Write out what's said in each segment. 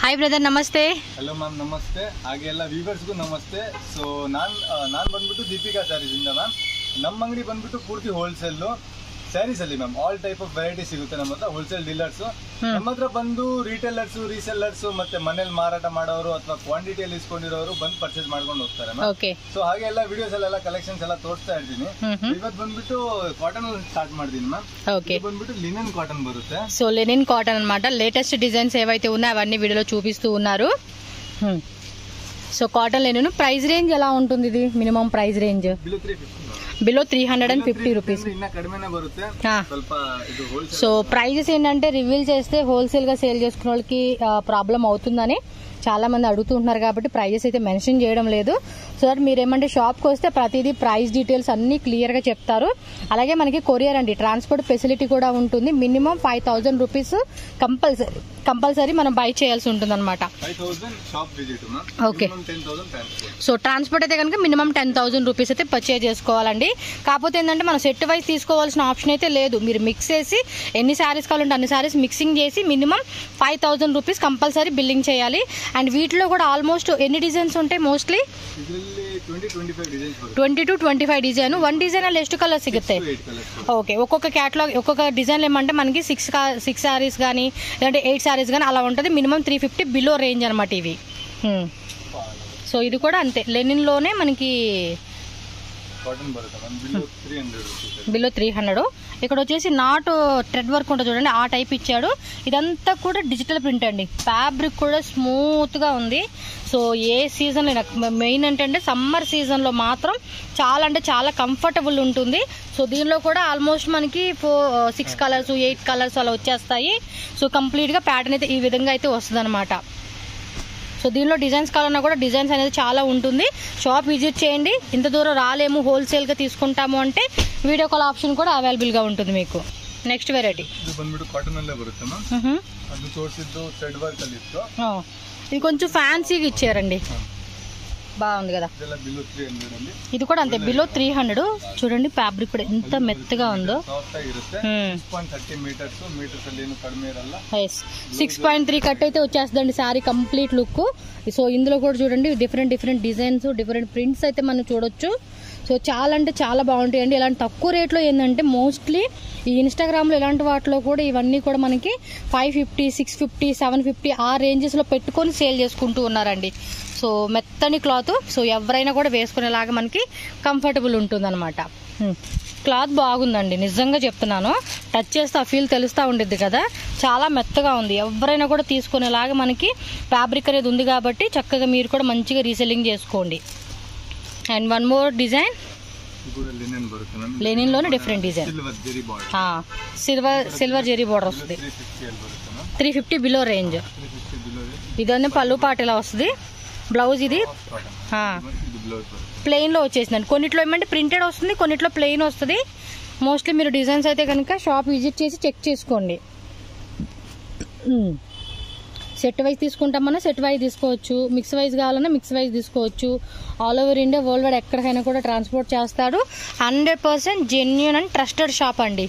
Hi brother नमस्ते. Hello ma'am नमस्ते. ಹಾಗೆ ಎಲ್ಲ ವ್ಯೂವರ್ಸ್ ಗೂ ನಮಸ್ತೆ. ಸೋ ನಾನು ಬಂದ್ಬಿಟ್ಟು ದೀಪಿಕಾ ಸ್ಯಾರೀಸ್ ಇಂದ ಮ್ಯಾಮ್. ನಮ್ಮ ಅಂಗಡಿ ಬಂದ್ಬಿಟ್ಟು ಪೂರ್ತಿ ಹೋಲ್ಸೇಲ್ ಸ್ಯಾರೀಸ್ ಅಲ್ಲಿ ma'am all type of variety ಸಿಗುತ್ತೆ ನಮ್ಮ ಹತ್ರ. ಹೋಲ್ಸೇಲ್ ಡೀಲರ್ಸ್ ನಮ್ಮ ಹತ್ರ ಬಂದು ರೀಟೇಲರ್ಸ್ ರೀಸೆಲ್ಲರ್ಸ್ ಮತ್ತೆ ಮನೇಲಿ ಮಾರಾಟ ಮಾಡೋರು ಅಥವಾ ಕ್ವಾಂಟಿಟಿಯಲ್ಲಿ ಇಸ್ಕೊಂಡಿರೋರು ಬಂದು ಪರ್ಚೇಸ್ ಮಾಡ್ಕೊಂಡು ಹೋಗ್ತಾರೆ ಮ್ಯಾಮ್. ಸೊ ಹಾಗೆ ಎಲ್ಲ ವಿಡಿಯೋಸ್ ಎಲ್ಲ ಕಲೆಕ್ಷನ್ಸ್ ಎಲ್ಲ ತೋರಿಸ್ತಾ ಇರ್ತೀನಿ. ಇವತ್ತು ಬಂದ್ಬಿಟ್ಟು ಕಾಟನ್ ಸ್ಟಾರ್ಟ್ ಮಾಡಿದೀನಿ ಮ್ಯಾಮ್. ಬಂದ್ಬಿಟ್ಟು లినెన్ కాటన్ బರುತ್ತೆ. సో లినెన్ కాటన్ అన్నమాట. లేటెస్ట్ డిజైన్స్ ఏవైతే ఉన్నాయో అవన్నీ వీడియోలో చూపిస్తూ ఉన్నారు. So cotton linen price range ఎలా ఉంటుంది? ఇది minimum price range below 350 rupees. So prices ఏంటంటే రివీల్ చేస్తే హోల్సేల్ గా సేల్ చేసుకున్న వాళ్ళకి ప్రాబ్లం అవుతుందని చాలా మంది అడుగుతుంటున్నారు కాబట్టి ప్రైజెస్ అయితే మెన్షన్ చేయడం లేదు. సో దట్ మీరేమంటే షాప్కి వస్తే ప్రతిదీ ప్రైస్ డీటెయిల్స్ అన్ని క్లియర్ గా చెప్తారు. అలాగే మనకి కొరియర్ అండి, ట్రాన్స్పోర్ట్ ఫెసిలిటీ కూడా ఉంటుంది. మినిమం 5000 రూపీస్ కంపల్సరీ మనం బై చేయాల్సి ఉంటుంది అనమాట. ఓకే, సో ట్రాన్స్పోర్ట్ అయితే కనుక మినిమం 10,000 రూపీస్ అయితే పర్చేజ్ చేసుకోవాలండి. కాకపోతే ఏంటంటే మనం సెట్ వైజ్ తీసుకోవాల్సిన ఆప్షన్ అయితే లేదు. మీరు మిక్స్ చేసి ఎన్ని శారీస్ కావాలంటే అన్ని శారీస్ మిక్సింగ్ చేసి మినిమం 5000 రూపీస్ కంపల్సరీ బిల్లింగ్ చేయాలి. అండ్ వీటిలో కూడా ఆల్మోస్ట్ ఎన్ని డిజైన్స్ ఉంటాయి? Mostly 20 to 25 design. One design ಅಲ್ಲಿ ಎಷ್ಟು కలర్ సిగుతాయి? ఓకే, ఒక్కొక్క క్యాటలాగ్ ఒక్కొక్క డిజైన్ ఏమంటే మనకి 6 శారీస్ కానీ లేదంటే 8 శారీస్ కానీ అలా ఉంటుంది. మినిమం 350 బిలో రేంజ్ అనమాట ఇవి. సో ఇది కూడా అంతే, లెనిన్ లోనే మనకి బిలో 300. ఇక్కడ వచ్చేసి నాట్ థ్రెడ్ వర్క్ ఉంటుంది చూడండి, ఆ టైప్ ఇచ్చాడు. ఇదంతా కూడా డిజిటల్ ప్రింట్ అండి. ఫ్యాబ్రిక్ కూడా స్మూత్ గా ఉంది. సో ఏ సీజన్ మెయిన్ ఏంటంటే సమ్మర్ సీజన్ లో మాత్రం చాలా అంటే చాలా కంఫర్టబుల్ ఉంటుంది. సో దీనిలో కూడా ఆల్మోస్ట్ మనకి 6 కలర్స్ 8 కలర్స్ అలా వచ్చేస్తాయి. సో కంప్లీట్ గా ప్యాటర్న్ అయితే ఈ విధంగా అయితే వస్తుంది అనమాట. సో దీనిలో డిజైన్స్ కావాలన్నా కూడా డిజైన్స్ అనేది చాలా ఉంటుంది. షాప్ విజిట్ చేయండి. ఇంత దూరం రాలేము, హోల్సేల్ గా తీసుకుంటాము అంటే వీడియో కాల్ ఆప్షన్ కూడా అవైలబుల్ గా ఉంటుంది మీకు. నెక్స్ట్ వెరైటీ ఇది కొంచెం ఫ్యాన్సీగా ఇచ్చారండి, బాగుంది కదా. ఇది కూడా అంతే, బిలో 300. చూడండి ఫ్యాబ్రిక్ కూడా ఎంత మెత్తగా ఉందో. 6.3 కట్ అయితే వచ్చేస్తుందండి శారీ కంప్లీట్ లుక్. సో ఇందులో కూడా చూడండి డిఫరెంట్ డిజైన్స్ డిఫరెంట్ ప్రింట్స్ అయితే మనం చూడొచ్చు. సో చాలా అంటే చాలా బాగుంటాయండి. ఇలాంటి తక్కువ రేట్లో ఏంటంటే మోస్ట్లీ ఈ ఇన్స్టాగ్రామ్లో ఇలాంటి వాటిలో కూడా ఇవన్నీ కూడా మనకి 550 650 750 ఆ రేంజెస్లో పెట్టుకొని సేల్ చేసుకుంటూ ఉన్నారండి. సో మెత్తని క్లాత్, సో ఎవరైనా కూడా వేసుకునేలాగా మనకి కంఫర్టబుల్ ఉంటుంది అనమాట. క్లాత్ బాగుందండి, నిజంగా చెప్తున్నాను. టచ్ చేస్తే ఆ ఫీల్ తెలుస్తూ ఉండిద్ది కదా, చాలా మెత్తగా ఉంది. ఎవరైనా కూడా తీసుకునేలాగా మనకి ఫ్యాబ్రిక్ అనేది ఉంది కాబట్టి చక్కగా మీరు కూడా మంచిగా రీసెల్లింగ్ చేసుకోండి. And one more design linen లోనే different design, silver zari border వస్తుంది. 350 బిలో రేంజ్. ఇదన్నీ పళ్ళు పాట ఇలా వస్తుంది. బ్లౌజ్ ఇది ప్లెయిన్ లో వచ్చేసిందండి. కొన్నిట్లో ఏమంటే ప్రింటెడ్ వస్తుంది, కొన్నిట్లో ప్లెయిన్ వస్తుంది. మోస్ట్లీ మీరు డిజైన్స్ అయితే కనుక షాప్ విజిట్ చేసి చెక్ చేసుకోండి. సెట్ వైజ్ తీసుకుంటామన్నా సెట్ వైజ్ తీసుకోవచ్చు, మిక్స్ వైజ్ కావాలన్నా మిక్స్ వైజ్ తీసుకోవచ్చు. All over India world wide ఎక్కడికైనా కూడా ట్రాన్స్పోర్ట్ చేస్తాడు. 100% జెన్యూన్ అండ్ ట్రస్టెడ్ షాప్ అండి.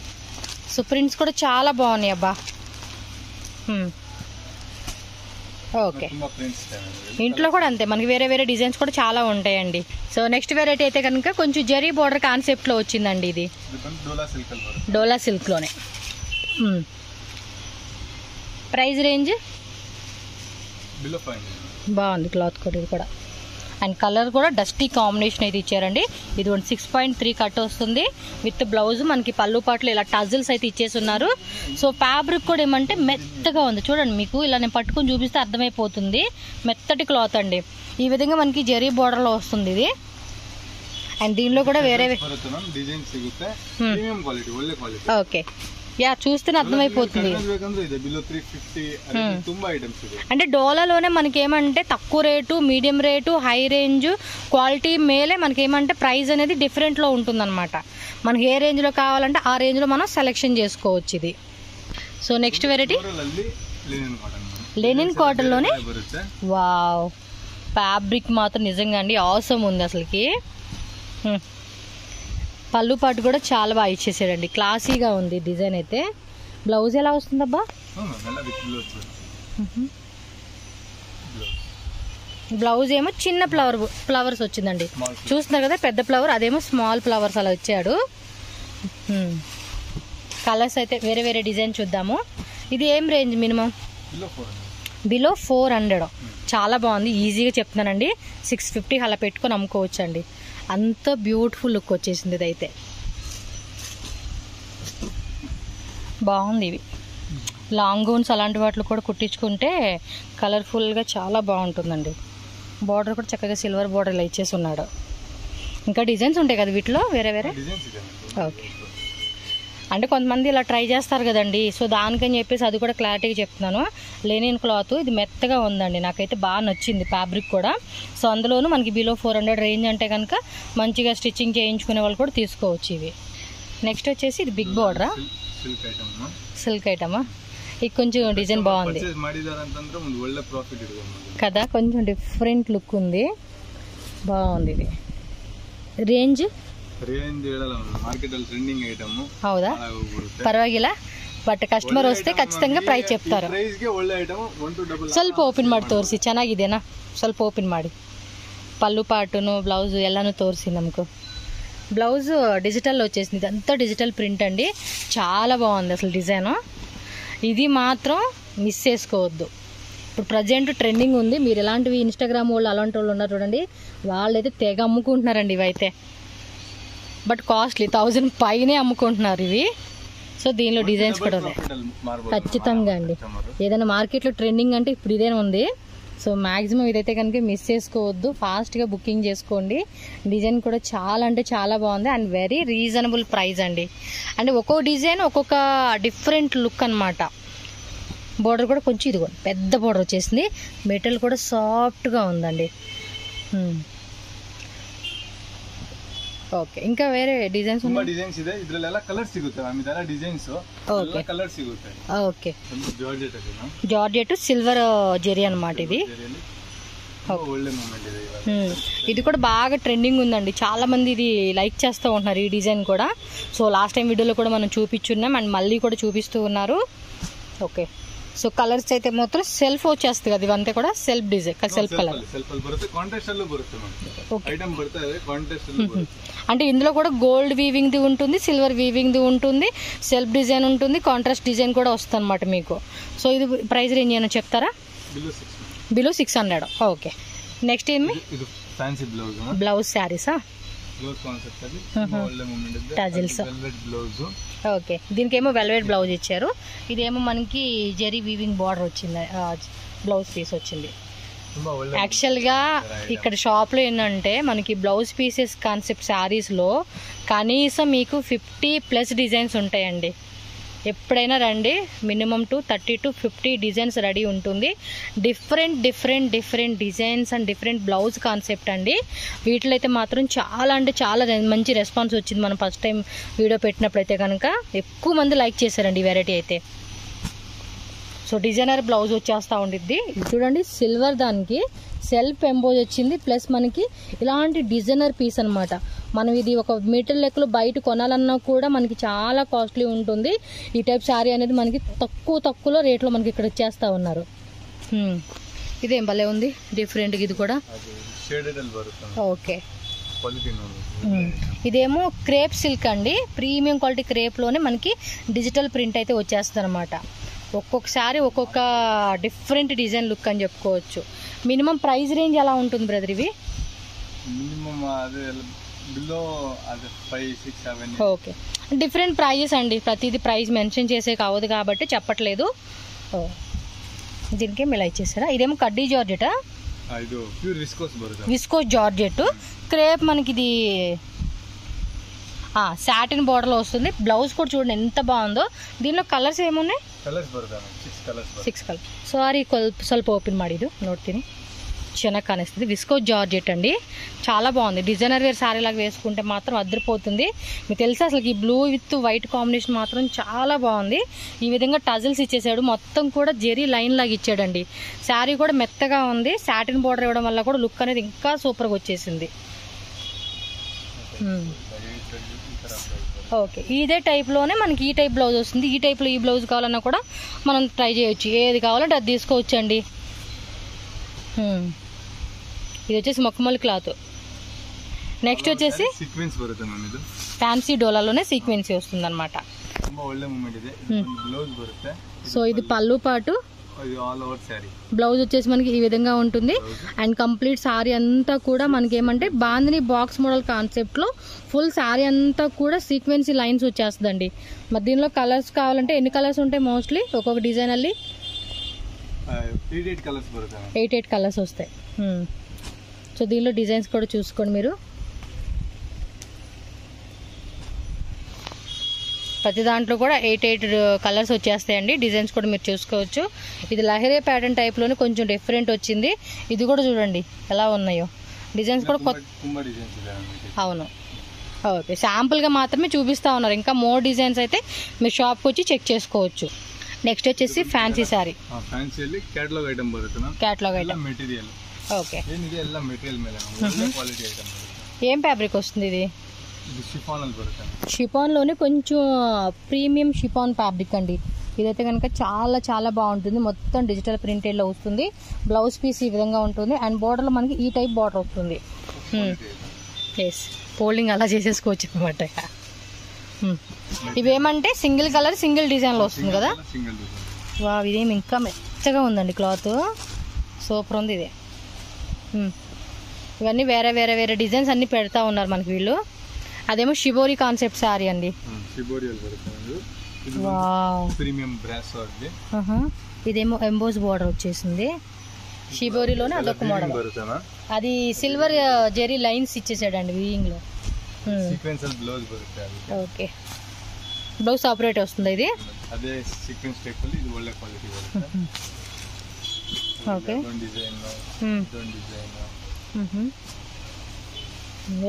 సో ప్రింట్స్ కూడా చాలా బాగున్నాయి అబ్బా. ఓకే, ఇంట్లో కూడా అంతే మనకి వేరే డిజైన్స్ కూడా చాలా ఉంటాయండి. సో నెక్స్ట్ వెరైటీ అయితే కనుక కొంచెం జరీ బోర్డర్ కాన్సెప్ట్ లో వచ్చిందండి. ఇది డోలా సిల్క్ లోనే. ప్రైస్ రేంజ్ బాగుంది క్లాత్ కూడా. ఇది కూడా అండ్ కలర్ కూడా డస్టీ కాంబినేషన్ అయితే ఇచ్చారండి. ఇది 6.3 కట్ వస్తుంది విత్ బ్లౌజ్. మనకి పళ్ళు పాటలు ఇలా టజిల్స్ అయితే ఇచ్చేసి ఉన్నారు. సో ఫ్యాబ్రిక్ కూడా ఏమంటే మెత్తగా ఉంది చూడండి. మీకు ఇలా నేను పట్టుకొని చూపిస్తే అర్థమైపోతుంది. మెత్తటి క్లాత్ అండి. ఈ విధంగా మనకి జరీ బోర్డర్ లో వస్తుంది ఇది. అండ్ దీనిలో కూడా వేరే ఓకే యా చూస్తేనే అర్థమైపోతుంది. అంటే డోలాలోనే మనకేమంటే తక్కువ rate, medium rate, high range, quality మేలే మనకేమంటే ప్రైస్ అనేది డిఫరెంట్ లో ఉంటుంది అనమాట. మనకి ఏ రేంజ్ లో కావాలంటే ఆ రేంజ్ లో మనం సెలెక్షన్ చేసుకోవచ్చు ఇది. So next variety linen cotton లోనే. వావ్, ఫ్యాబ్రిక్ మాత్రం నిజంగా అండి ఆసమ్ ఉంది అసలుకి. పళ్ళు పాటు కూడా చాలా బాగా ఇచ్చేసాడండి, క్లాసీగా ఉంది డిజైన్ అయితే. బ్లౌజ్ ఎలా వస్తుందబ్బా? బ్లౌజ్ ఏమో చిన్న ఫ్లవర్స్ వచ్చిందండి. చూస్తున్నారు కదా, పెద్ద ఫ్లవర్, అదేమో స్మాల్ ఫ్లవర్స్ అలా వచ్చాడు. కలర్స్ అయితే వేరే వేరే డిజైన్ చూద్దాము. ఇది ఏం రేంజ్ మినిమం? బిలో 400. చాలా బాగుంది, ఈజీగా చెప్తున్నానండి. 650 అలా పెట్టుకొని అమ్ముకోవచ్చు అండి. అంత బ్యూటిఫుల్ లుక్ వచ్చేసింది. ఇదైతే బాగుంది. ఇవి లాంగ్ గౌన్స్ అలాంటి వాటిలో కూడా కుట్టించుకుంటే కలర్ఫుల్గా చాలా బాగుంటుందండి. బార్డర్ కూడా చక్కగా సిల్వర్ బార్డర్ ఇలా ఇచ్చేసి ఉన్నాడు. ఇంకా డిజైన్స్ ఉంటాయి కదా వీటిలో వేరే వేరే. ఓకే, అంటే కొంతమంది ఇలా ట్రై చేస్తారు కదండి, సో దానికని చెప్పేసి అది కూడా క్లారిటీగా చెప్తున్నాను. లెనిన్ క్లాత్, ఇది మెత్తగా ఉందండి, నాకైతే బాగా నచ్చింది ఫ్యాబ్రిక్ కూడా. సో అందులోనూ మనకి బిలో 400 రేంజ్ అంటే కనుక మంచిగా స్టిచ్చింగ్ చేయించుకునే వాళ్ళు కూడా తీసుకోవచ్చు ఇవి. నెక్స్ట్ వచ్చేసి ఇది బిగ్ బార్డరా, సిల్క్ ఐటమా? ఇది కొంచెం డిజైన్ బాగుంది కదా, కొంచెం డిఫరెంట్ లుక్ ఉంది, బాగుంది. ఇది రేంజ్ హౌదా? పర్వాగిలా, బట్ ಕಸ್ಟಮರ್ ವಸ್ತೆ ಖಚಿతంగా ಪ್ರೈಸ್ చెప్తారు. ಸ್ವಲ್ಪ ಓಪನ್ ಮಾಡಿ ತೋರಿಸಿ, ಚೆನ್ನಾಗಿದೆನಾ? ಸ್ವಲ್ಪ ಓಪನ್ ಮಾಡಿ. పళ్ళు పాటును బ్లౌజ్ ಎಲ್ಲಾನು తోరిసి నమకు. బ్లౌజ్ డిజిటల్ వచ్చేసింది, ఇదంతా డిజిటల్ ప్రింట్ అండి, చాలా బాగుంది అసలు డిజైన్. ఇది మాత్రం మిస్ చేసుకోవద్దు. ఇప్పుడు ప్రజెంట్ ట్రెండింగ్ ఉంది. మీరు ఎలాంటివి ఇన్స్టాగ్రామ్ వాళ్ళు అలాంటి వాళ్ళు ఉన్నారు చూడండి, వాళ్ళైతే తెగ అమ్ముకుంటున్నారండి ఇవైతే. బట్ కాస్ట్లీ 1000 పైనే అమ్ముకుంటున్నారు ఇవి. సో దీనిలో డిజైన్స్ కూడా ఉన్నాయి ఖచ్చితంగా అండి. ఏదైనా మార్కెట్లో ట్రెండింగ్ అంటే ఇప్పుడు ఇదే ఉంది. సో మ్యాక్సిమం ఇదైతే కనుక మిస్ చేసుకోవద్దు, ఫాస్ట్గా బుకింగ్ చేసుకోండి. డిజైన్ కూడా చాలా అంటే చాలా బాగుంది అండ్ వెరీ రీజనబుల్ ప్రైస్ అండి. అంటే ఒక్కొక్క డిజైన్ ఒక్కొక్క డిఫరెంట్ లుక్ అనమాట. బోర్డర్ కూడా కొంచెం ఇదిగో పెద్ద బోర్డర్ వచ్చేసింది, మెటల్ కూడా సాఫ్ట్గా ఉందండి. ಓಕೆ, ఇంకా వేరే డిజైన్స్ ఉన్నాయి. డిజైన్స్ ಇದೆ, ಇದರಲ್ಲೆಲ್ಲ ಕಲರ್ ಸಿಗುತ್ತೆ ಮ್ಯಾಮ್. ಇದೆಲ್ಲ ಡಿಸೈನ್ಸ್ ಎಲ್ಲ ಕಲರ್ ಸಿಗುತ್ತೆ. ಓಕೆ, ಜಾರ್ಜೆಟ್ సిల్వర్ జెరీ అన్నమాట ఇది. ఒళ్ళే మూమెంట్ ఇది. ఇది కూడా బాగా ట్రెండింగ్ ఉందండి, చాలా మంది ఇది లైక్ చేస్తూ ఉంటున్నారు ఈ డిజైన్ కూడా. సో లాస్ట్ టైం వీడియోలో కూడా మనం చూపించున్నాం అండ్ మళ్ళీ కూడా చూపిస్తూ ఉన్నారు. ఓకే, సో కలర్స్ అయితే మాత్రం సెల్ఫ్ వచ్చేస్తుంది కదా, ఇవంతా కూడా సెల్ఫ్ డిజైన్, సెల్ఫ్ కలర్. అంటే ఇందులో కూడా గోల్డ్ వీవింగ్ ది ఉంటుంది, సిల్వర్ వీవింగ్ ది ఉంటుంది, సెల్ఫ్ డిజైన్ ఉంటుంది, కాంట్రాస్ట్ డిజైన్ కూడా వస్తుంది అనమాట మీకు. సో ఇది ప్రైస్ రేంజ్ ఏమైనా చెప్తారా? బిలో 600. ఓకే, నెక్స్ట్ ఏమి? బ్లౌజ్ శారీసా? టజిల్స్. ఓకే, దీనికేమో వెల్వెట్ బ్లౌజ్ ఇచ్చారు, ఇదేమో మనకి జెరీ వీవింగ్ బార్డర్ వచ్చింది, బ్లౌజ్ పీస్ వచ్చింది. యాక్చువల్గా ఇక్కడ షాప్లో ఏంటంటే మనకి బ్లౌజ్ పీసెస్ కాన్సెప్ట్ శారీస్లో కనీసం మీకు 50+ డిజైన్స్ ఉంటాయండి. ఎప్పుడైనా రండి, మినిమం 30 to 50 డిజైన్స్ రెడీ ఉంటుంది. Different designs and different blouse concept అండి. వీటిలో అయితే మాత్రం చాలా అంటే చాలా మంచి రెస్పాన్స్ వచ్చింది. మనం ఫస్ట్ టైం వీడియో పెట్టినప్పుడైతే కనుక ఎక్కువ మంది లైక్ చేశారండి ఈ వెరైటీ అయితే. సో డిజైనర్ బ్లౌజ్ వచ్చేస్తూ ఉండిద్ది. చూడండి, సిల్వర్ దానికి సెల్ఫ్ ఎంబోజ్ వచ్చింది, ప్లస్ మనకి ఇలాంటి డిజైనర్ పీస్ అనమాట. మనం ఇది ఒక మీటర్ లెక్కలో బయట కొనాలన్నా కూడా మనకి చాలా కాస్ట్లీ ఉంటుంది. ఈ టైప్ శారీ అనేది మనకి తక్కువలో రేట్లో మనకి ఇక్కడ ఇచ్చేస్తూ ఉన్నారు. ఇదేం భలే ఉంది, డిఫరెంట్గా ఇది కూడా. ఓకే, ఇదేమో క్రేప్ సిల్క్ అండి, ప్రీమియం క్వాలిటీ క్రేప్లోనే మనకి డిజిటల్ ప్రింట్ అయితే వచ్చేస్తుంది అనమాట. ఒక్కొక్కసారి ఒక్కొక్క డిఫరెంట్ డిజైన్ లుక్ అని చెప్పుకోవచ్చు. మినిమం ప్రైస్ రేంజ్ ఎలా ఉంటుంది బ్రదర్ ఇవి? ఓకే, డిఫరెంట్ ప్రైజెస్ అండి, ప్రతిదీ ప్రైస్ మెన్షన్ చేసే కావద్దు కాబట్టి చెప్పట్లేదు. దీనికి ఇలా ఇచ్చేసారా? ఇదేమో కడ్డీ జార్జెటా? విస్కోస్ జార్జెట్ క్రేప్, మనకి ఇది సాటిన్ బార్డర్లో వస్తుంది. బ్లౌజ్ కూడా చూడండి ఎంత బాగుందో. దీనిలో కలర్స్ ఏమున్నాయి? 6 కలర్. సారీ, ಸ್ವಲ್ಪ ಓಪನ್ ಮಾಡಿದ್ದು ನೋಡ್ತೀನಿ, ಚೆನ್ನಾಗಿ ಕಾಣಿస్తుంది. విస్కోస్ జార్జెట్ అండి, చాలా బాగుంది. డిజైనర్ వేర్ శారీ లాగా వేసుకుంటే మాత్రం అదిరిపోతుంది. మీకు తెలుసా అసలు ఈ బ్లూ విత్ వైట్ కాంబినేషన్ మాత్రం చాలా బాగుంది. ఈ విధంగా టజిల్స్ ఇచ్చేసాడు, మొత్తం కూడా జెరీ లైన్ లాగా ఇచ్చాడండి. శారీ కూడా మెత్తగా ఉంది, సాటిన్ బార్డర్ ఇవ్వడం వల్ల కూడా లుక్ అనేది ఇంకా సూపర్గా వచ్చేసింది. ఓకే, ఇదే టైప్లోనే మనకి ఈ టైప్ బ్లౌజ్ వస్తుంది. ఈ టైప్లో ఈ బ్లౌజ్ కావాలన్నా కూడా మనం ట్రై చేయొచ్చు, ఏది కావాలంటే అది తీసుకోవచ్చు అండి. ఇది వచ్చేసి మొక్కమల్లి క్లాత్. నెక్స్ట్ వచ్చేసి ಸೀಕ್ವೆನ್ಸ್ ಬರುತ್ತೆ ಮ್ಯಾಮ್. ಇದು ఫ్యాన్సీ డోలాలోనే సీక్వెన్సీ వస్తుంది అనమాట. ತುಂಬಾ ಒಳ್ಳೆ ಮೂಮೆಂಟ್ ಇದೆ. ಬ್ಲೌಸ್ ಬರುತ್ತೆ. సో ఇది పళ్ళు పాటు, ఇది ఆల్ ఓవర్ సారీ. బ్లౌజ్ వచ్చేసి మనకి ఈ విధంగా ఉంటుంది. అండ్ కంప్లీట్ సారీ అంతా కూడా మనకి ఏమంటే బాందిని బాక్స్ మోడల్ కాన్సెప్ట్ లో ఫుల్ సారీ అంతా కూడా సీక్వెన్సీ లైన్స్ వచ్చేస్తుందండి. మరి దీనిలో కలర్స్ కావాలంటే ఎన్ని కలర్స్ ఉంటాయి? మోస్ట్లీ ఒక్కొక్క డిజైన్ అల్లి 8 కలర్స్ బರುತ್ತೆ. 8 కలర్స్ వస్తాయి. సో దీనిలో డిజైన్స్ కూడా చూసుకోండి మీరు. ప్రతి దాంట్లో కూడా 8 కలర్స్ వచ్చేస్తాయండి. డిజైన్స్ కూడా మీరు చూసుకోవచ్చు. ఇది లహరే ప్యాటర్న్ టైప్లోనే కొంచెం డిఫరెంట్ వచ్చింది. ఇది కూడా చూడండి ఎలా ఉన్నాయో డిజైన్స్ కూడా కొత్త. అవును, ఓకే. శాంపుల్గా మాత్రమే చూపిస్తా ఉన్నారు. ఇంకా మోర్ డిజైన్స్ అయితే మీరు షాప్కి వచ్చి చెక్ చేసుకోవచ్చు. నెక్స్ట్ వచ్చేసి ఫ్యాన్సీ సారీ. ಕ್ಯಾಟಲಾಗ್ ಐಟಮ್ ಬರುತ್ತೆ ma'am. Catalogue item. Material okay. ಏನಿದೆ ಎಲ್ಲ ಮೆಟೀರಿಯಲ್ ಮೇಲೆ ಒಳ್ಳೆ ಕ್ವಾಲಿಟಿ ಐಟಮ್ ಬರುತ್ತೆ. ఏం ఫ్యాబ్రిక్ వస్తుంది ఇది? ಇದು ಶಿಫಾನ್ ಅಲ್ಲಿ ಬರುತ್ತೆ. షిఫాన్లోనే కొంచెం ప్రీమియం షిఫాన్ ఫ్యాబ్రిక్ అండి. ఇదైతే కనుక చాలా చాలా బాగుంటుంది. మొత్తం డిజిటల్ ప్రింటెడ్లో వస్తుంది. బ్లౌజ్ పీస్ ఈ విధంగా ఉంటుంది. అండ్ బోర్డర్లో మనకి ఈ టైప్ బోర్డర్ వస్తుంది. ఎస్, ఫోల్డింగ్ అలా చేసేసుకోవచ్చు అనమాట. ఇవేమంటే సింగిల్ కలర్ సింగిల్ డిజైన్లో వస్తుంది కదా. వా, ఇదేమి ఇంకా మెత్తగా ఉందండి క్లాత్. సూపర్ ఉంది ఇది. ఇవన్నీ వేరే వేరే వేరే డిజైన్స్ అన్ని పెడతా ఉన్నారు మనకి వీళ్ళు. అదేమో షిబోరి కాన్సెప్ట్ సారీ అండి. ఇదేమో ఎంబోస్ బోర్డర్ వచ్చేసింది. షిబోరిలోనే అదొక మోడల్. అది సిల్వర్ జెరీ లైన్స్ ఇచ్చేసాడండి వీవింగ్ లో. ఓకే, బ్లౌజ్ సపరేట్ వస్తుంది ఇది. ఓకే,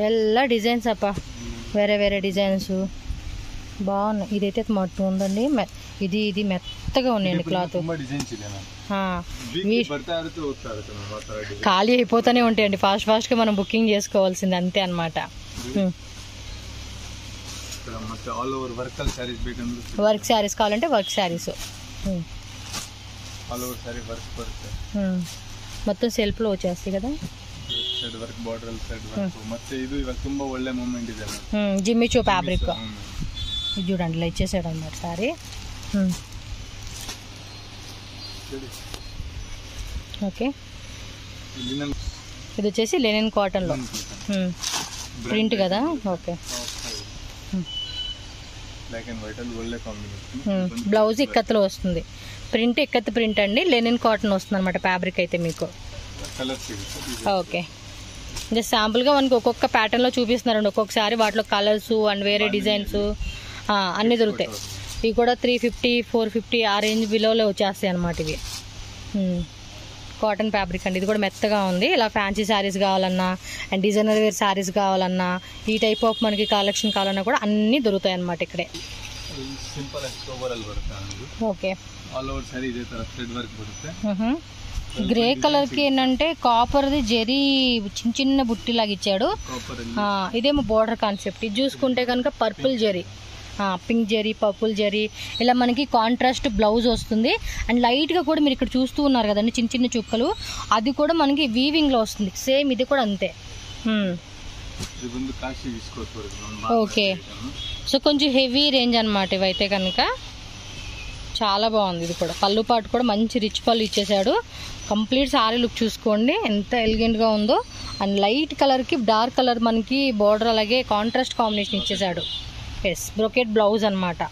ಎಲ್ಲ డిజైన్స్ అప్ప, వేరే వేరే డిజైన్స్ బాగున్నాయి. ఇదైతే మొత్తం ఉందండి. ఇది మెత్తగా ఉన్నాయండి క్లాత్. ఖాళీ అయిపోతూనే ఉంటాయండి. ఫాస్ట్గా మనం బుకింగ్ చేసుకోవాల్సింది అంతే అనమాట. వర్క్ శారీస్ కావాలంటే వర్క్ శారీస్ మొత్తం సెల్ఫ్లో వచ్చేస్తాయి కదా. జిమ్మిచూ ఫ్యాబ్రిక్ ఇది చూడండి, ఇలా ఇచ్చేసాడు అన్నమాట సారీ. ఓకే, ఇది వచ్చేసి లెనిన్ కాటన్లో ప్రింట్ కదా. ఓకే, బ్లౌజ్ ఇక్కత్తులో వస్తుంది. ప్రింట్ ఇక్కత్ ప్రింట్ అండి. లెనిన్ కాటన్ వస్తుంది అనమాట ఫ్యాబ్రిక్ అయితే మీకు. ఓకే, జస్ట్ శాంపుల్గా మనకి ఒక్కొక్క ప్యాటర్న్లో చూపిస్తున్నారండి. ఒక్కొక్కసారి వాటిలో కలర్స్ అండ్ వేరే డిజైన్స్ అన్నీ దొరుకుతాయి. ఇవి కూడా 350, 450 ఆ రేంజ్ బిలోలో వచ్చేస్తాయి అనమాట ఇవి. కాటన్ ఫ్యాబ్రిక్ అండి. ఇది కూడా మెత్తగా ఉంది. ఇలా ఫ్యాన్సీ శారీస్ కావాలన్నా అండ్ డిజైనర్ వేర్ శారీస్ కావాలన్నా ఈ టైప్ ఆఫ్ మనకి కలెక్షన్ కావాలన్నా కూడా అన్నీ దొరుకుతాయి అనమాట ఇక్కడే. ఓకే, గ్రే కలర్ కి ఏంటంటే కాపర్ది జెరీ చిన్న చిన్న బుట్టిలాగా ఇచ్చాడు. ఇదేమో బోర్డర్ కాన్సెప్ట్. ఇది చూసుకుంటే కనుక purple zari, pink zari, purple zari ఇలా మనకి కాంట్రాస్ట్ బ్లౌజ్ వస్తుంది. అండ్ లైట్గా కూడా మీరు ఇక్కడ చూస్తూ ఉన్నారు కదండి చిన్న చిన్న చుక్కలు, అది కూడా మనకి వీవింగ్లో వస్తుంది. సేమ్ ఇది కూడా అంతే. ఓకే, సో కొంచెం హెవీ రేంజ్ అనమాట ఇవైతే కనుక. చాలా బాగుంది. ఇది కూడా పళ్ళు పాటు కూడా మంచి రిచ్ పళ్ళు ఇచ్చేసాడు. కంప్లీట్ సారీ లుక్ చూసుకోండి ఎంత ఎలిగెంట్గా ఉందో. అండ్ లైట్ కలర్కి డార్క్ కలర్ మనకి బార్డర్ అలాగే కాంట్రాస్ట్ కాంబినేషన్ ఇచ్చేసాడు. ఎస్, బ్రోకెట్ బ్లౌజ్ అనమాట.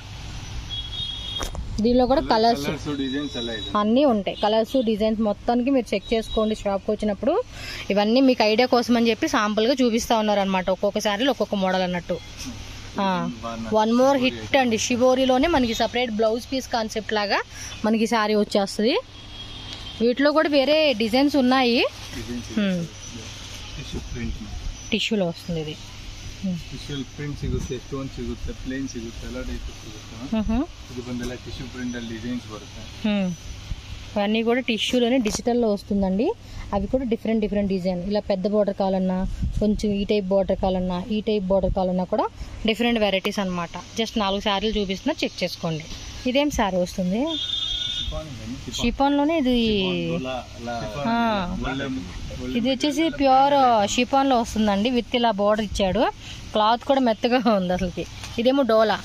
దీనిలో కూడా కలర్స్ అన్నీ ఉంటాయి. కలర్స్ డిజైన్స్ మొత్తానికి మీరు చెక్ చేసుకోండి షాప్కి వచ్చినప్పుడు. ఇవన్నీ మీకు ఐడియా కోసం అని చెప్పి శాంపుల్గా చూపిస్తూ ఉన్నారు అనమాట. ఒక్కొక్క శారీలో ఒక్కొక్క మోడల్ అన్నట్టు. వన్ మోర్ హిట్ అండి. షిబోరిలోనే మనకి సపరేట్ బ్లౌజ్ పీస్ కాన్సెప్ట్ లాగా మనకి శారీ వచ్చేస్తుంది. వీటిలో కూడా వేరే డిజైన్స్ ఉన్నాయి. టిష్యూలో వస్తుంది ఇది. అన్నీ కూడా టిష్యూలోనే డిజిటల్లో వస్తుందండి. అవి కూడా డిఫరెంట్ డిఫరెంట్ డిజైన్. ఇలా పెద్ద బార్డర్ కావాలన్నా, కొంచెం ఈ టైప్ బార్డర్ కావాలన్నా, ఈ టైప్ బార్డర్ కావాలన్నా కూడా డిఫరెంట్ వెరైటీస్ అనమాట. జస్ట్ 4 శారీలు చూపిస్తున్నా, చెక్ చేసుకోండి. ఇదేం శారీ వస్తుంది? షిఫాన్ లోనే ఇది ఇది వచ్చేసి ప్యూర్ షిఫాన్ లో వస్తుందండి. విత్ ఇలా బోర్డర్ ఇచ్చాడు. క్లాత్ కూడా మెత్తగా ఉంది అసలుకి. ఇదేమో డోలా.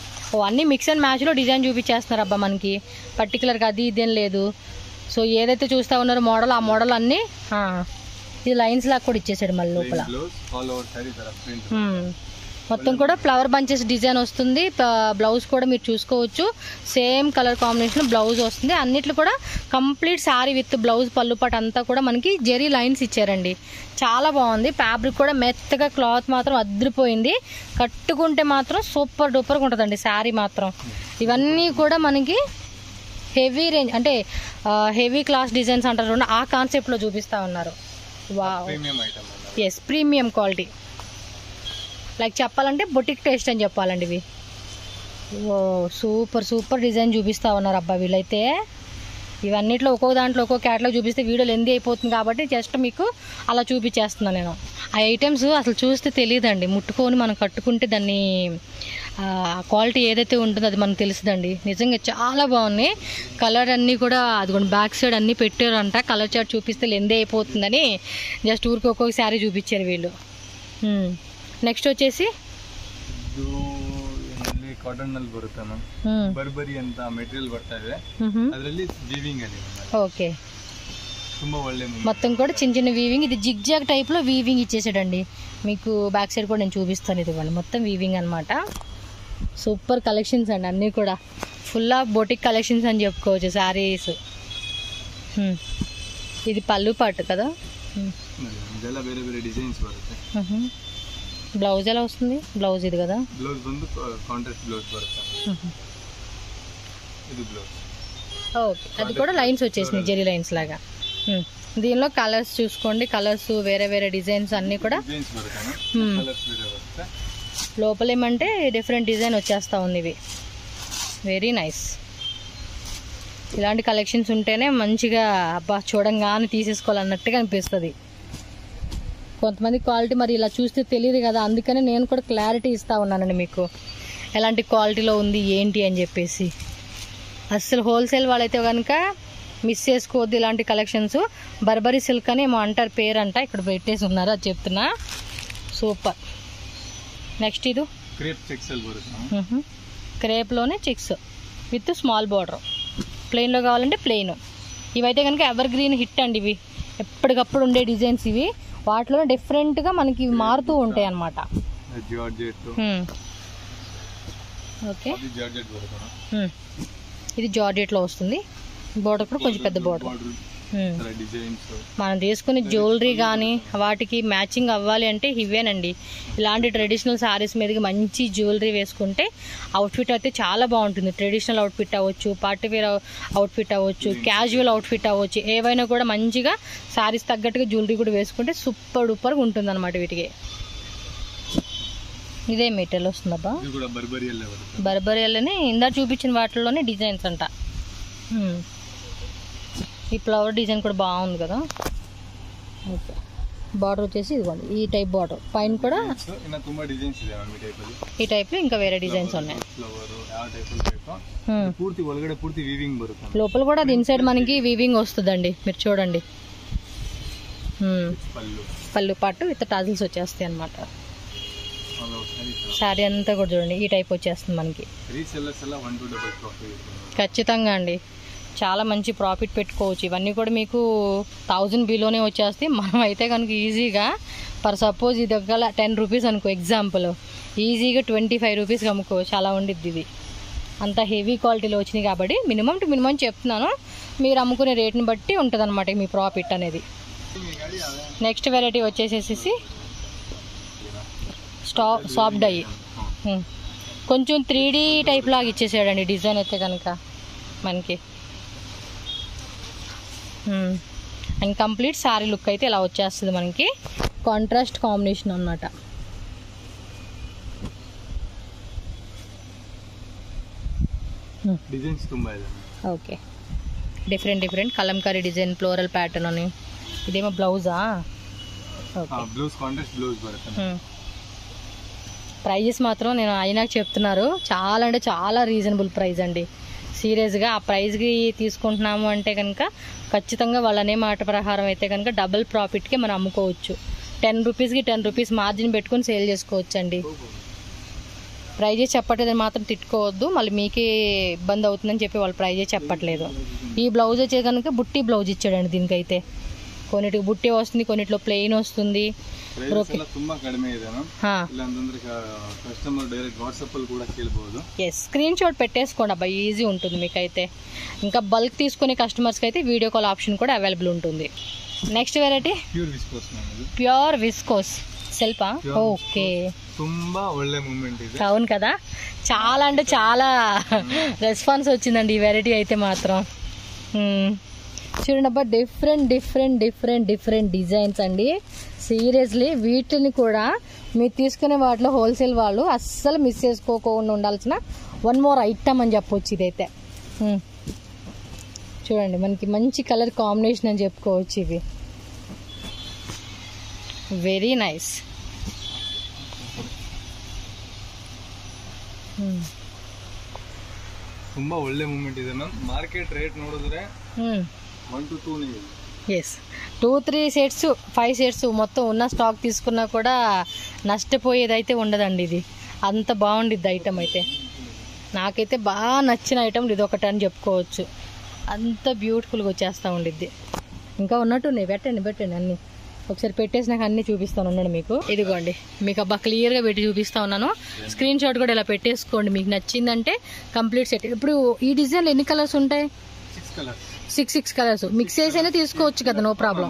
అన్ని మిక్స్ అండ్ మ్యాచ్ లో డిజైన్ చూపించేస్తున్నారు అబ్బా మనకి. పర్టికులర్ గా అది ఇదేం లేదు. సో ఏదైతే చూస్తా ఉన్నారో మోడల్, ఆ మోడల్ అన్ని ఇది లైన్స్ లాగా కూడా ఇచ్చేసాడు మళ్ళీ లోపల. మొత్తం కూడా ఫ్లవర్ బంచెస్ డిజైన్ వస్తుంది. బ్లౌజ్ కూడా మీరు చూసుకోవచ్చు. సేమ్ కలర్ కాంబినేషన్ బ్లౌజ్ వస్తుంది. అన్నిట్లో కూడా కంప్లీట్ శారీ విత్ బ్లౌజ్, పళ్ళు పాటు అంతా కూడా మనకి జెరీ లైన్స్ ఇచ్చారండి. చాలా బాగుంది. ఫ్యాబ్రిక్ కూడా మెత్తగా, క్లాత్ మాత్రం అదిరిపోయింది. కట్టుకుంటే మాత్రం సూపర్ డూపర్గా ఉంటుందండి శారీ మాత్రం. ఇవన్నీ కూడా మనకి హెవీ రేంజ్, అంటే హెవీ క్లాస్ డిజైన్స్ అంటారు, ఆ కాన్సెప్ట్లో చూపిస్తా ఉన్నారు. Wow, yes, premium quality. Like చెప్పాలంటే బొటిక్ టేస్ట్ అని చెప్పాలండి ఇవి. ఓ సూపర్ సూపర్ డిజైన్ చూపిస్తా ఉన్నారు అబ్బా వీళ్ళైతే. ఇవన్నిట్లో ఒక్కొక్క దాంట్లో ఒక్కొక్క క్యాటలాగ్ చూపిస్తే వీడియో లెందీ అయిపోతుంది కాబట్టి జస్ట్ మీకు అలా చూపించేస్తున్నాను నేను. ఆ ఐటమ్స్ అసలు చూస్తే తెలియదండి, ముట్టుకొని మనం కట్టుకుంటే దాన్ని క్వాలిటీ ఏదైతే ఉంటుందో అది మనకు తెలుస్తుందండి. నిజంగా చాలా బాగున్నాయి. కలర్ అన్నీ కూడా అదిగోండి బ్యాక్ సైడ్ అన్నీ పెట్టారంట. కలర్ చార్ట్ చూపిస్తే లెందీ అయిపోతుందని జస్ట్ ఊరికి ఒక్కొక్క శారీ చూపించారు వీళ్ళు. ನೆಕ್ಸ್ಟ್ వచ్చేసి ಕಾಟನ್ ನಲ್ಲಿ ಬರುತ್ತೆ ಮ್ಯಾಮ್. ಬರ್ಬರಿ ಅಂತ ಮೆಟೀರಿಯಲ್ ಬರ್ತಾ ಇದೆ, ಅದರಲ್ಲಿ ವೀವಿಂಗ್ ಅಲ್ಲಿ. ఓకే, ತುಂಬಾ ಒಳ್ಳೆ మొత్తం కూడా చిన్న చిన్న వీవింగ్. ఇది జిగ్ జాగ్ టైప్ లో వీవింగ్ ఇచ్చేసాడండి మీకు. బ్యాక్ సైడ్ కూడా నేను చూపిస్తాను. ఇదిగోండి మొత్తం వీవింగ్ అనమాట. సూపర్ కలెక్షన్స్ అండి అన్నీ కూడా. ఫుల్ ఆఫ్ బొటిక్ కలెక్షన్స్ అని చెప్పుకోవచ్చు శారీస్. ఇది పళ్ళు పాటు కదా. ಇದೆಲ್ಲ ಬೇರೆ ಬೇರೆ ಡಿಸೈನ್ಸ್ ಬರುತ್ತೆ. బ్లౌజ్ ఎలా వస్తుంది? బ్లౌజ్ ఇది కదా. బ్లౌజ్ ಬಂದು కాంట్రాస్ట్ బ్లౌజ్ బರುತ್ತೆ. ఇది బ్లౌజ్. ఓకే, అది కూడా లైన్స్ వచ్చేసింది జెరీ లైన్స్ లాగా. దీనిలో కలర్స్ చూసుకోండి. కలర్స్ వేరే వేరే డిజైన్స్ అన్ని కూడా. లోపల ఏమంటే డిఫరెంట్ డిజైన్ వచ్చేస్తా ఉంది. ఇవి వెరీ నైస్. ఇలాంటి కలెక్షన్స్ ఉంటేనే మంచిగా అబ్బా చూడంగానే తీసేసుకోవాలన్నట్టుగా అనిపిస్తుంది. కొంతమంది క్వాలిటీ మరి ఇలా చూస్తే తెలియదు కదా, అందుకని నేను కూడా క్లారిటీ ఇస్తా ఉన్నానండి మీకు ఎలాంటి క్వాలిటీలో ఉంది ఏంటి అని చెప్పేసి. అస్సలు హోల్సేల్ వాళ్ళైతే కనుక మిస్ చేసుకోవద్దు ఇలాంటి కలెక్షన్స్. బర్బరీ సిల్క్ అని ఏమో అంటారు పేరు అంట, ఇక్కడ పెట్టేసి ఉన్నారు, అది చెప్తున్నా. సూపర్. నెక్స్ట్ ఇది క్రేప్లోనే చెక్స్ విత్ స్మాల్ బార్డర్. ప్లెయిన్లో కావాలంటే ప్లెయిన్. ఇవైతే కనుక ఎవర్ గ్రీన్ హిట్ అండి. ఇవి ఎప్పటికప్పుడు ఉండే డిజైన్స్ ఇవి. వాటిలో డిఫరెంట్గా మనకి మారుతూ ఉంటాయి అన్నమాట. ఓకే, ఇది జార్జెట్లో వస్తుంది. బోర్డర్ కూడా కొంచెం పెద్ద బోర్డర్. మనం తీసుకునే జ్యువెలరీ కానీ వాటికి మ్యాచింగ్ అవ్వాలి అంటే ఇవేనండి. ఇలాంటి ట్రెడిషనల్ శారీస్ మీదకి మంచి జ్యువెలరీ వేసుకుంటే అవుట్ఫిట్ అయితే చాలా బాగుంటుంది. ట్రెడిషనల్ అవుట్ఫిట్ అవ్వచ్చు, పార్టీ వేర్ అవుట్ఫిట్ అవ్వచ్చు, క్యాజువల్ అవుట్ఫిట్ అవ్వచ్చు, ఏవైనా కూడా మంచిగా శారీస్ తగ్గట్టుగా జ్యువెలరీ కూడా వేసుకుంటే సూపర్ డూపర్గా ఉంటుంది అనమాట వీటికి. ఇదే మెటీరియల్ వస్తుందబ్బా. బర్బరియల్లోనే ఇందా చూపించిన వాటిల్లోనే డిజైన్స్ అంట. ఈ ఫ్లవర్ డిజైన్ కూడా బాగుంది కదా. ఓకే, బార్డర్ వచ్చేసి ఇదిగోండి ఈ టైప్ బార్డర్. పైన కూడా ఈ టైప్లో ఇంకా వేరే డిజైన్స్ ఉన్నాయి. లోపల కూడా అది ఇన్సైడ్ మనకి వీవింగ్ వస్తుందండి, మీరు చూడండి. పళ్ళు పాటు విత్ టాజిల్స్ వచ్చేస్తాయి అనమాట. శారీ అంతా కూడా చూడండి ఈ టైప్ వచ్చేస్తుంది మనకి. ఖచ్చితంగా అండి, చాలా మంచి ప్రాఫిట్ పెట్టుకోవచ్చు. ఇవన్నీ కూడా మీకు 1000 బిలోనే వచ్చేస్తాయి. మనం అయితే కనుక ఈజీగా పర్ సపోజ్ ఇది ఒక 10 రూపీస్ అనుకో ఎగ్జాంపుల్, ఈజీగా 25 రూపీస్కి అమ్ముకోవచ్చు. అలా ఉండిద్ది. ఇది అంత హెవీ క్వాలిటీలో వచ్చినాయి కాబట్టి మినిమం టు మినిమం చెప్తున్నాను. మీరు అమ్ముకునే రేట్ని బట్టి ఉంటుంది అనమాట మీ ప్రాఫిట్ అనేది. నెక్స్ట్ వెరైటీ వచ్చేసేసి సాఫ్ట్ డై. కొంచెం 3D టైప్ లాగా ఇచ్చేసాడండి డిజైన్ అయితే కనుక మనకి. అండ్ కంప్లీట్ శారీ లుక్ అయితే ఇలా వచ్చేస్తుంది మనకి. కాంట్రాస్ట్ కాంబినేషన్ అన్నమాట. Okay, different Kalamkari design, floral pattern అని. ఇదేమో బ్లౌజా? ప్రైజెస్ మాత్రం నేను అయినాక చెప్తున్నారు. చాలా అంటే చాలా రీజనబుల్ ప్రైస్ అండి. సీరియస్గా ఆ ప్రైస్కి తీసుకుంటున్నాము అంటే కనుక ఖచ్చితంగా వాళ్ళనే మాట ప్రకారం అయితే కనుక డబుల్ ప్రాఫిట్కే మనం అమ్ముకోవచ్చు. 10 రూపీస్కి 10 రూపీస్ మార్జిన్ పెట్టుకొని సేల్ చేసుకోవచ్చు అండి. ప్రైజెస్ చెప్పట్లేదని మాత్రం తిట్టుకోవద్దు, మళ్ళీ మీకే ఇబ్బంది అవుతుందని చెప్పి వాళ్ళు ప్రైజెస్ చెప్పట్లేదు. ఈ బ్లౌజ్ వచ్చే కనుక బుట్టి బ్లౌజ్ ఇచ్చాడండి దీనికైతే. కొన్నిటికి బుట్టి వస్తుంది, కొన్నిట్లో ప్లెయిన్ వస్తుంది. స్క్రీన్ షాట్ పెట్టేసుకోండి అబ్బా, ఈజీ ఉంటుంది మీకైతే. ఇంకా బల్క్ తీసుకునే కస్టమర్స్కి అయితే వీడియో కాల్ ఆప్షన్ కూడా అవైలబుల్ ఉంటుంది. నెక్స్ట్ వెరైటీ ప్యూర్ విస్కోస్ సెల్పా. ఓకే, అవును కదా, చాలా అంటే చాలా రెస్పాన్స్ వచ్చిందండి ఈ వెరైటీ అయితే మాత్రం. చూడండి అబ్బా, different different different different designs అండి. సీరియస్లీ వీటిని కూడా మీరు తీసుకునే వాటిలో హోల్సేల్ వాళ్ళు అస్సలు మిస్ చేసుకోకుండా ఉండాల్సిన వన్ మోర్ ఐటమ్ అని చెప్పవచ్చు ఇదైతే. చూడండి, మనకి మంచి కలర్ కాంబినేషన్ అని చెప్పుకోవచ్చు. ఇవి వెరీ నైస్. ತುಂಬಾ ಒಳ್ಳೆ ಮೂಮೆಂಟ್ ಇದೆ ಮ್ಯಾಮ್. ಮಾರ್ಕೆಟ್ ರೇಟ್ ನೋಡಿದ್ರೆ 1 to 2 ಇದೆ. ఎస్, 2-3 సెట్స్ 5 సెట్స్ మొత్తం ఉన్న స్టాక్ తీసుకున్నా కూడా నష్టపోయేదైతే ఉండదండి. ఇది అంత బాగుండిద్ది ఐటమ్ అయితే. నాకైతే బాగా నచ్చిన ఐటమ్ ఇది ఒకటి అని చెప్పుకోవచ్చు. అంత బ్యూటిఫుల్గా వచ్చేస్తూ ఉండిద్ది. ఇంకా ఉన్నట్టున్నాయి, పెట్టండి అన్నీ. ఒకసారి పెట్టేసి నాకు అన్నీ చూపిస్తాను ఉన్నాను మీకు. ఇదిగోండి, మీకు అబ్బా క్లియర్గా పెట్టి చూపిస్తా ఉన్నాను. స్క్రీన్ షాట్ కూడా ఇలా పెట్టేసుకోండి మీకు నచ్చిందంటే కంప్లీట్ సెట్. ఇప్పుడు ఈ డిజైన్లో ఎన్ని కలర్స్ ఉంటాయి? 6 కలర్స్. మిక్స్ చేసి అయినా తీసుకోవచ్చు కదా, నో ప్రాబ్లం.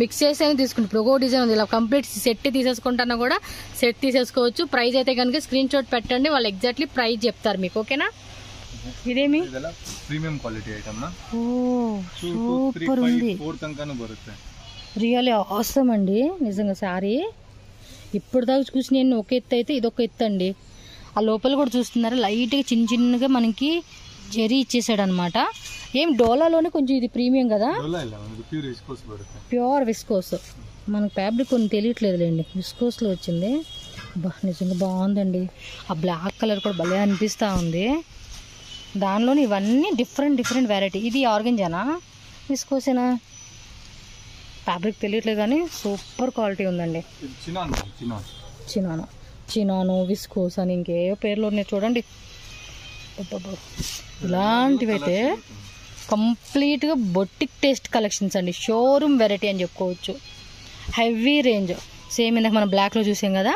మిక్స్ చేసి అయినా తీసుకుంటే ఇప్పుడు ఒక్కో డిజైన్ ఉంది, ఇలా కంప్లీట్ సెట్ తీసేసుకుంటున్నా కూడా సెట్ తీసేసుకోవచ్చు. ప్రైస్ అయితే కనుక స్క్రీన్ షాట్ పెట్టండి, వాళ్ళు ఎగ్జాక్ట్లీ ప్రైస్ చెప్తారు మీకు. ఓకేనా? ఇదేమి ప్రీమియం క్వాలిటీ ఐటమ్. సూపర్ ఉంది, రియల్లీ ఆసమ్ అండి నిజంగా. సారీ ఇప్పుడు దాకా చూసి నేను ఒక ఎత్తు అయితే ఇదొక ఎత్తు అండి. ఆ లోపల కూడా చూస్తున్నారు లైట్గా చిన్నగా మనకి జెరీ ఇచ్చేసాడు అనమాట. ఏం డోలాలోనే కొంచెం ఇది ప్రీమియం కదా, ప్యూర్ విస్కోస్. మనకు ఫ్యాబ్రిక్ కొన్ని తెలియట్లేదులేండి, విస్కోస్లో వచ్చింది. బా నిజంగా బాగుందండి. ఆ బ్లాక్ కలర్ కూడా భలే అనిపిస్తూ ఉంది. దానిలోని ఇవన్నీ డిఫరెంట్ డిఫరెంట్ వెరైటీ. ఇది ఆర్గంజానా విస్కోసేనా ఫ్యాబ్రిక్ తెలియట్లేదు కానీ సూపర్ క్వాలిటీ ఉందండి. చినానో విస్కోస్ అని ఇంకేవో పేర్లు ఉన్నాయి చూడండి. ఇలాంటివి అయితే కంప్లీట్గా బొటిక్ టేస్ట్ కలెక్షన్స్ అండి. షోరూమ్ వెరైటీ అని చెప్పుకోవచ్చు. Heavy range. సేమ్ ఇందాక మనం బ్లాక్లో చూసాం కదా,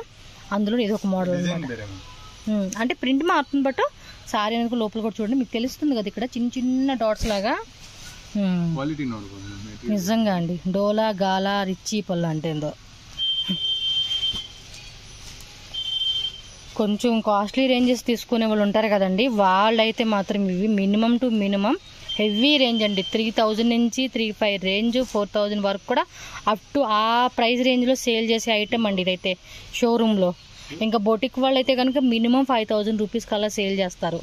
అందులో ఇది ఒక మోడల్ అనమాట. అంటే ప్రింట్ మారుతుంది బట్ సారీ అనుకో లోపల కూడా చూడండి మీకు తెలుస్తుంది కదా, ఇక్కడ చిన్న చిన్న డాట్స్ లాగా. నిజంగా అండి, డోలా గాలా రిచ్చి పళ్ళు అంటే ఏందో. కొంచెం కాస్ట్లీ రేంజెస్ తీసుకునే వాళ్ళు ఉంటారు కదండి, వాళ్ళైతే మాత్రం ఇవి minimum to minimum heavy range అండి. 3000 నుంచి 35 రేంజ్ 4000 వరకు కూడా అప్ టు ఆ ప్రైస్ రేంజ్లో సేల్ చేసే ఐటమ్ అండి ఇదైతే షోరూంలో. ఇంకా బొటిక్ వాళ్ళు అయితే కనుక మినిమం 5000 రూపీస్ కల్లా సేల్ చేస్తారు.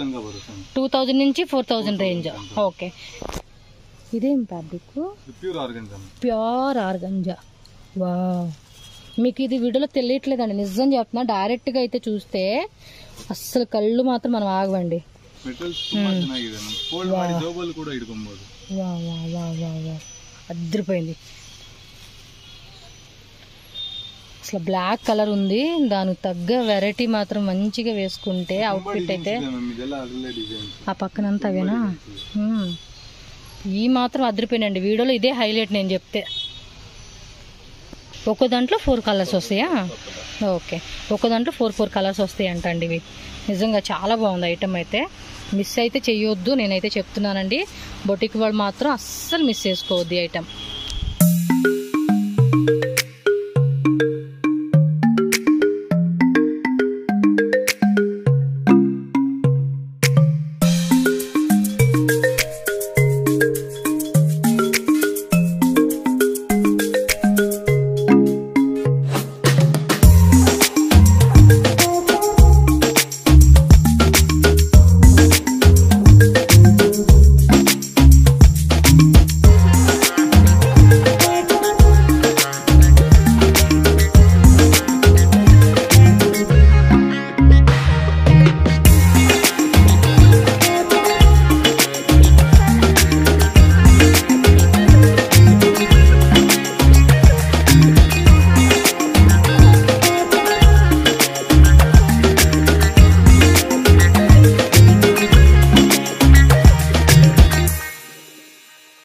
2000 నుంచి 4000 రేంజ్. ఓకే, ఇదేం ఫ్యాబ్రిక్? Pure organza. వా, మీకు ఇది వీడియోలో తెలియట్లేదండి, నిజం చెప్తున్నా. డైరెక్ట్గా అయితే చూస్తే అస్సలు కళ్ళు మాత్రం మనం ఆగవండి. అదిరిపోయింది అసలు. బ్లాక్ కలర్ ఉంది, దానికి తగ్గ వెరైటీ మాత్రం మంచిగా వేసుకుంటే అవుట్ఫిట్ అయితే. ఆ పక్కనంతా అవేనా? ఈ మాత్రం అదిరిపోయినండి. వీడియోలో ఇదే హైలైట్ నేను చెప్తే. ఒక్కో దాంట్లో 4 కలర్స్ వస్తాయా? ఓకే, ఒక్కో దాంట్లో 4 కలర్స్ వస్తాయి అంటండి. ఇవి నిజంగా చాలా బాగుంది ఐటమ్ అయితే. మిస్ అయితే చెయ్యొద్దు, నేనైతే చెప్తున్నానండి. బొటిక్ వాళ్ళు మాత్రం అస్సలు మిస్ చేసుకోవద్దు ఈ ఐటమ్.